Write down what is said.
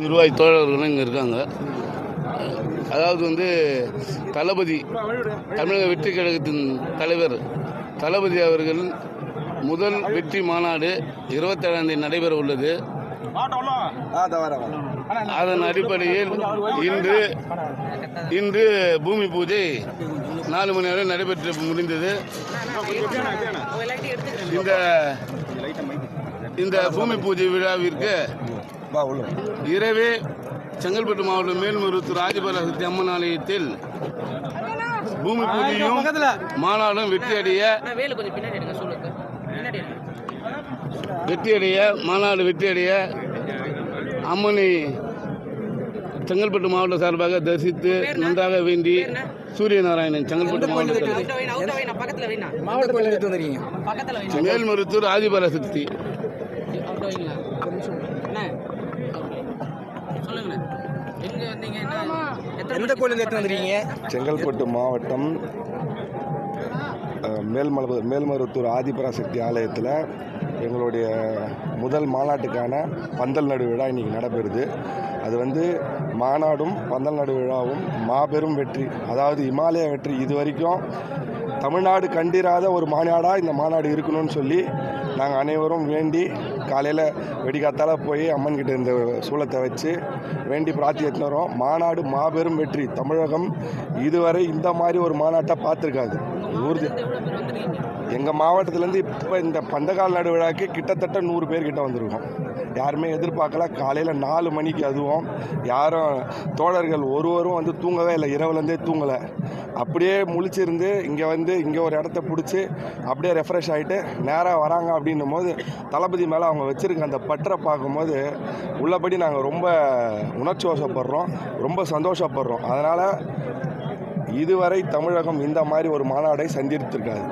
நிர்வாகி தோழர்களும் இங்கே இருக்காங்க. அதாவது தளபதி தமிழக வெற்றி கழகத்தின் தலைவர் தளபதி அவர்கள் முதல் வெற்றி மாநாடு 27ஆம் தேதி நடைபெற உள்ளது. அதன் அடிப்படையில் இன்று பூமி பூஜை 4 மணி வரை நடைபெற்று முடிந்தது. இந்த பூமி பூஜை விழாவிற்கு இரவே செங்கல்பட்டு மாவட்டம் மேல்மருவத்தூர் ஆதிபராசக்தி அம்மன் ஆலயத்தில் பூமி பூஜையும் மாநாடும் வெற்றியடைய அம்மனை செங்கல்பட்டு மாவட்ட சார்பாக தரிசித்து நன்றாக வேண்டி சூரியநாராயணன் செங்கல்பட்டு மாவட்டத்தில் மேல்மருவத்தூர் ஆதிபராசக்தி செங்கல்பட்டு மாவட்டம் மேல்மருவத்தூர் ஆதிபராசக்தி ஆலயத்தில் எங்களுடைய முதல் மாநாட்டுக்கான பந்தல் நடு விழா இன்றைக்கி நடைபெறுது. அது மாநாடும் பந்தல் நடு விழாவும் மாபெரும் வெற்றி, அதாவது இமாலய வெற்றி. இது வரைக்கும் தமிழ்நாடு கண்டிராத ஒரு மாநாடாக இந்த மாநாடு இருக்கணும்னு சொல்லி நாங்கள் அனைவரும் வேண்டி காலையில் வெடிக்காத்தால போய் அம்மன்கிட்ட இந்த சூளத்தை வச்சு வேண்டி பிரார்த்தி எடுத்துன்னு வரோம். மாநாடு மாபெரும் வெற்றி. தமிழகம் இதுவரை இந்த மாதிரி ஒரு மாநாட்டை பார்த்துருக்காது. எங்கள் மாவட்டத்திலேருந்து இப்போ இந்த பந்தகால் நடு விழாக்கு கிட்டத்தட்ட 100 பேர் கிட்ட வந்திருக்கோம். யாருமே எதிர்பார்க்கல. காலையில் 4 மணிக்கு அதுவும் யாரும் தோழர்கள் ஒருவரும் தூங்கவே இல்லை. இரவுலேருந்தே தூங்கலை. அப்படியே முழிச்சிருந்து இங்கே ஒரு இடத்த பிடிச்சி அப்படியே ரெஃப்ரெஷ் ஆகிட்டு நேராக வராங்க. அப்படின்னும் போது தளபதி மேலே அவங்க வச்சுருக்க அந்த பற்றை பார்க்கும்போது உள்ளபடி நாங்கள் ரொம்ப உணர்ச்சி வசப்படுறோம், ரொம்ப சந்தோஷப்படுறோம். அதனால் இதுவரை தமிழகம் இந்த மாதிரி ஒரு மாநாடை சந்தித்திருக்காது.